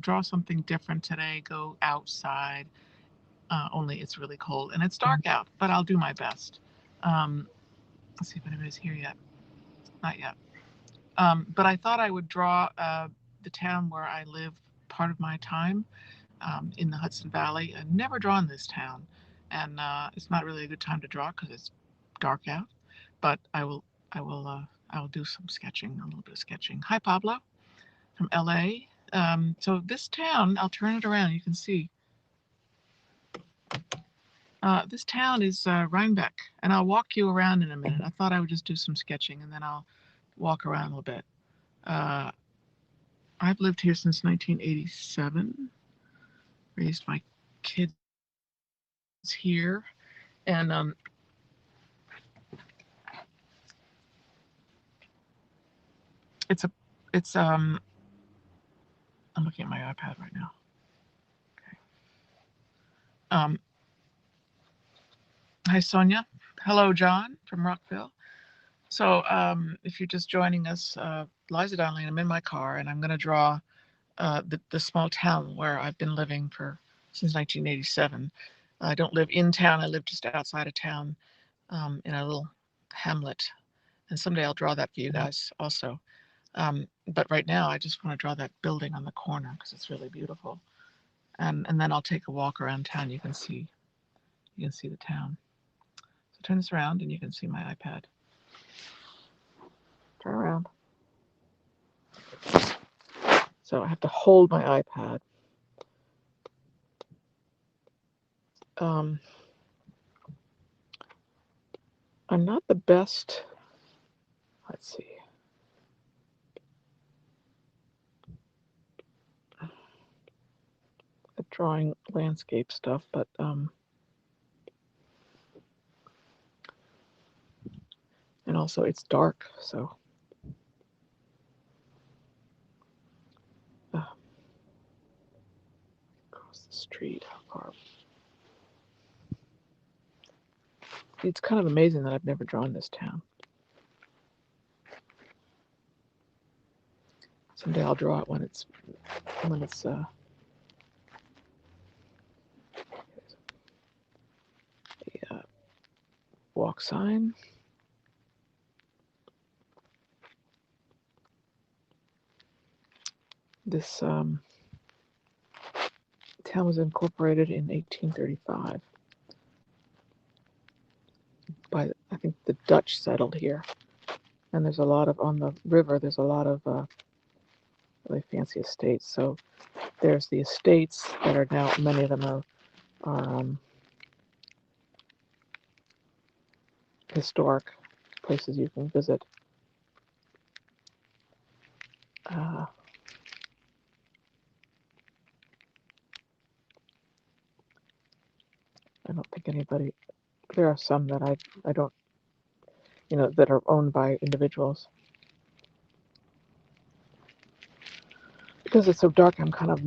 draw something different today, go outside. Only it's really cold and it's dark out, but I'll do my best. Um, let's see if anybody's here yet. Not yet. But I thought I would draw the town where I live part of my time in the Hudson Valley. I've never drawn this town, and it's not really a good time to draw because it's dark out. But I will do some sketching, a little bit of sketching. Hi, Pablo from LA. So this town, I'll turn it around. You can see this town is Rhinebeck, and I'll walk you around in a minute. I thought I would just do some sketching, and then I'll walk around a little bit. Uh, I've lived here since 1987. Raised my kids here, and it's a it's I'm looking at my iPad right now. Okay. Um, Hi Sonia. Hello John from Rockville. So if you're just joining us, Liza Donnelly, I'm in my car and I'm going to draw the small town where I've been living for since 1987. I don't live in town. I live just outside of town in a little hamlet. And someday I'll draw that for you guys also. But right now, I just want to draw that building on the corner because it's really beautiful. And then I'll take a walk around town. You can see the town. So turn this around and you can see my iPad. Turn around. So I have to hold my iPad. Um, I'm not the best. Let's see. At drawing landscape stuff, but and also it's dark, so across the street. How far? It's kind of amazing that I've never drawn this town. Someday I'll draw it when it's a walk sign. This town was incorporated in 1835 by, I think, the Dutch settled here. And there's a lot of, on the river, there's a lot of really fancy estates. So there's the estates that are now, many of them are historic places you can visit. I don't think anybody, there are some that I don't, that are owned by individuals. Because it's so dark, I'm kind of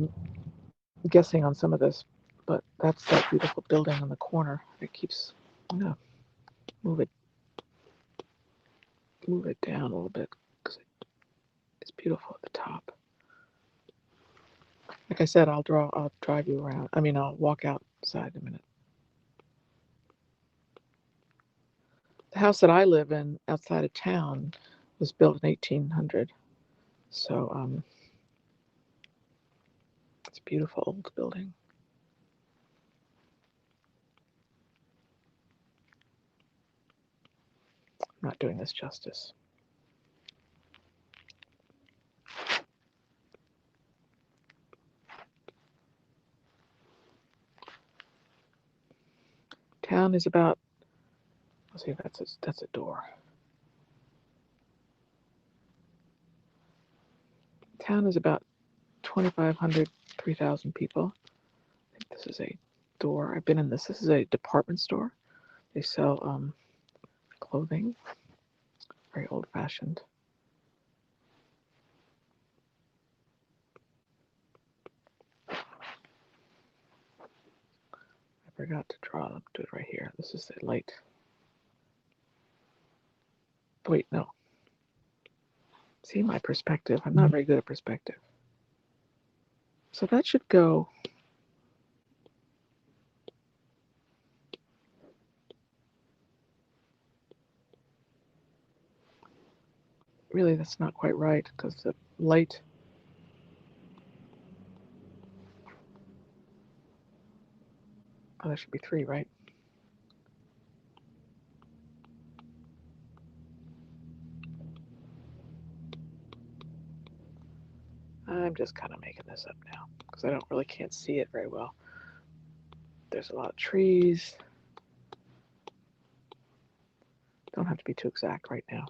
guessing on some of this, but that's that beautiful building on the corner. It keeps, move it down a little bit because it's beautiful at the top. Like I said, I'll drive you around. I'll walk outside in a minute. The house that I live in outside of town was built in 1800. So it's a beautiful old building. I'm not doing this justice. Town is about, let's see, that's a door. Town is about 2,500, 3,000 people. I think this is a door. I've been in this. This is a department store. They sell clothing. Very old-fashioned. I forgot to draw. I'll do it right here. This is the light. Wait, no. See my perspective. I'm not very good at perspective. So that should go. Really, that's not quite right because the light. Oh, there should be 3, right? I'm just kind of making this up now because I can't see it very well. There's a lot of trees. Don't have to be too exact right now.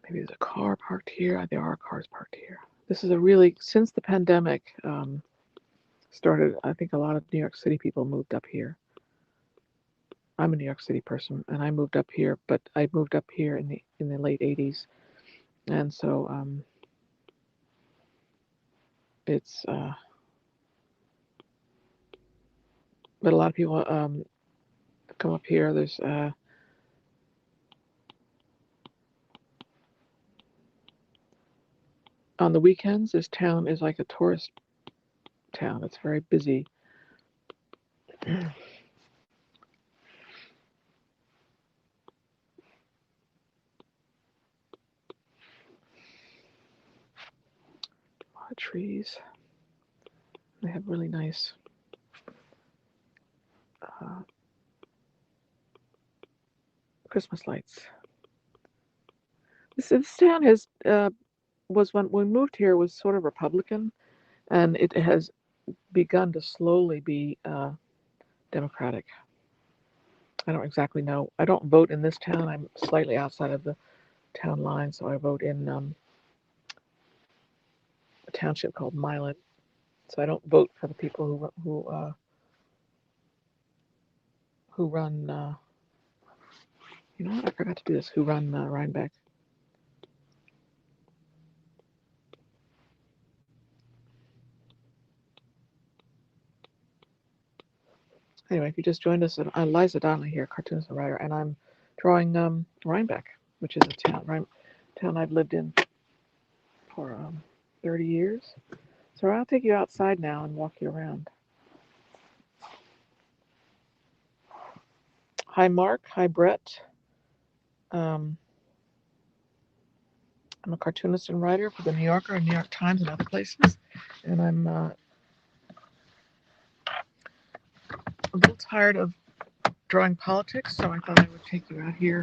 Maybe there's a car parked here. There are cars parked here. This is since the pandemic started, I think a lot of New York City people moved up here. I'm a New York City person, and I moved up here, but I moved up here in the late '80s, and so it's. But a lot of people come up here. There's on the weekends, this town is like a tourist town. It's very busy. A lot of trees. They have really nice Christmas lights. This town was when we moved here was sort of Republican, and it has begun to slowly be Democratic. I don't exactly know. I don't vote in this town. I'm slightly outside of the town line, so I vote in a township called Milan. So I don't vote for the people who run. You know what? I forgot to do this. Who run Rhinebeck? Anyway, if you just joined us, I'm Liza Donnelly here, cartoonist and writer, and I'm drawing Rhinebeck, which is a town I've lived in for 30 years. So I'll take you outside now and walk you around. Hi, Mark. Hi, Brett. I'm a cartoonist and writer for the New Yorker and New York Times and other places, and I'm a little tired of drawing politics, so I thought I would take you out here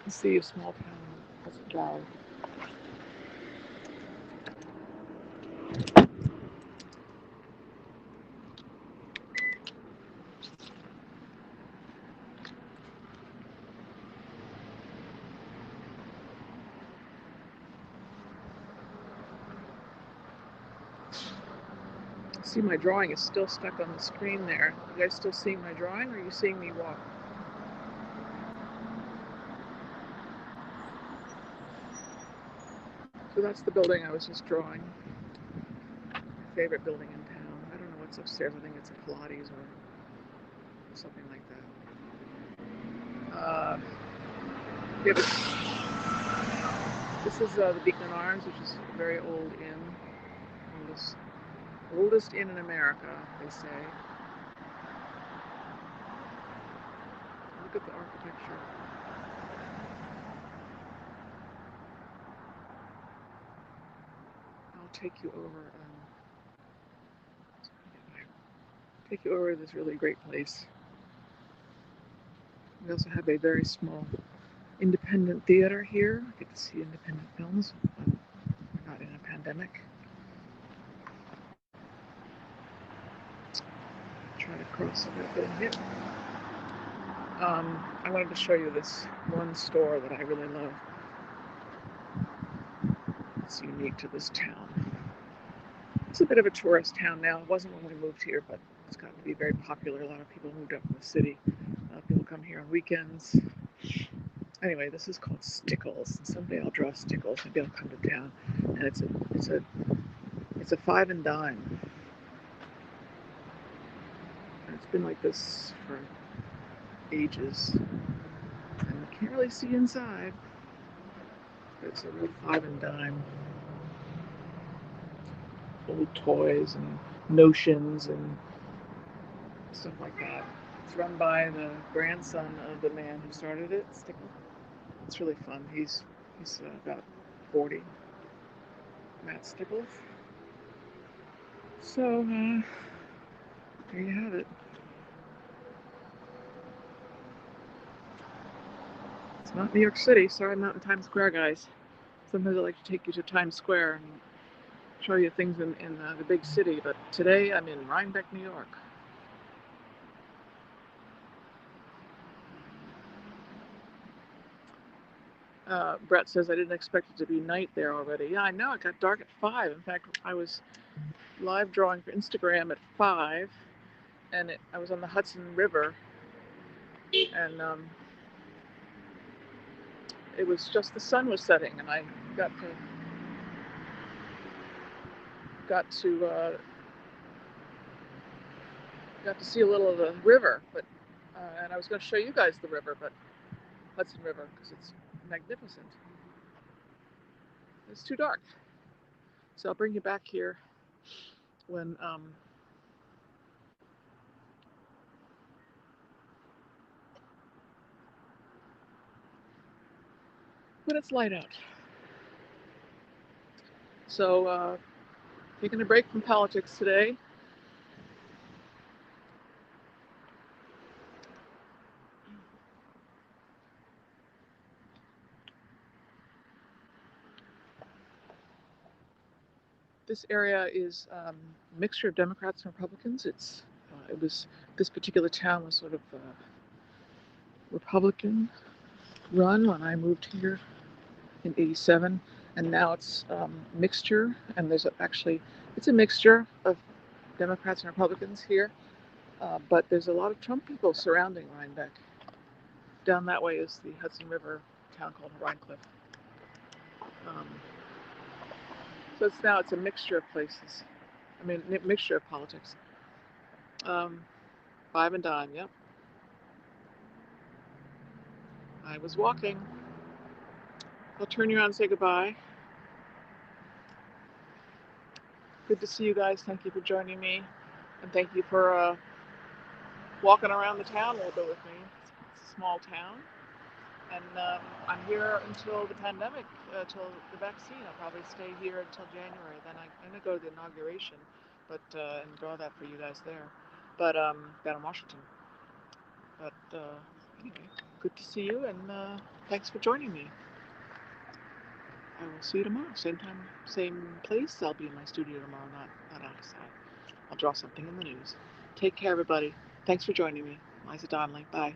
and see a small town as a valley. See, my drawing is still stuck on the screen there. You guys still seeing my drawing, or are you seeing me walk? So that's the building I was just drawing. My favorite building in town. I don't know what's upstairs. I think it's a Pilates or something like that. This is the Beacon Arms, which is a very old inn. Oldest inn in America, they say. Look at the architecture. I'll take you over. Take you over to this really great place. We also have a very small independent theater here. I get to see independent films when we're not in a pandemic. Try to cross a little bit in here. I wanted to show you this one store that I really love. It's unique to this town. It's a bit of a tourist town now. It wasn't when we moved here, but it's gotten to be very popular. A lot of people moved up from the city. People come here on weekends. Anyway, this is called Stickles. Someday I'll draw Stickles. Maybe I'll come to town. And it's a 5 and dime. And it's been like this for ages. And I can't really see inside. It's a real five and dime. Old toys and notions and stuff like that. It's run by the grandson of the man who started it, Stickle. It's really fun. He's about 40, Matt Stickles. So there you have it. It's not New York City. Sorry, I'm not in Times Square, guys. Sometimes I like to take you to Times Square and show you things in the big city, but today I'm in Rhinebeck, New York. Brett says I didn't expect it to be night there already. Yeah, I know. It got dark at 5. In fact, I was live drawing for Instagram at 5, and I was on the Hudson River, and it was just the sun was setting, and I got to see a little of the river, but and I was going to show you guys the river, but Hudson River, because it's magnificent. It's too dark, so I'll bring you back here when it's light out. So taking a break from politics today. This area is a mixture of Democrats and Republicans. This particular town was sort of Republican run when I moved here in '87, and now it's mixture. And it's a mixture of Democrats and Republicans here, but there's a lot of Trump people surrounding Rhinebeck. Down that way is the Hudson River town called Rhinecliff. So it's a mixture of places. I mean, mixture of politics. Five and dime, yep. I was walking. I'll turn you around and say goodbye. Good to see you guys. Thank you for joining me. And thank you for walking around the town a little bit with me. It's a small town. And I'm here until the pandemic, till the vaccine. I'll probably stay here until January. Then I'm going to go to the inauguration, and draw that for you guys there. But down in Washington. But anyway, good to see you, and thanks for joining me. I will see you tomorrow. Same time, same place. I'll be in my studio tomorrow, not outside. I'll draw something in the news. Take care, everybody. Thanks for joining me. Liza Donnelly. Bye.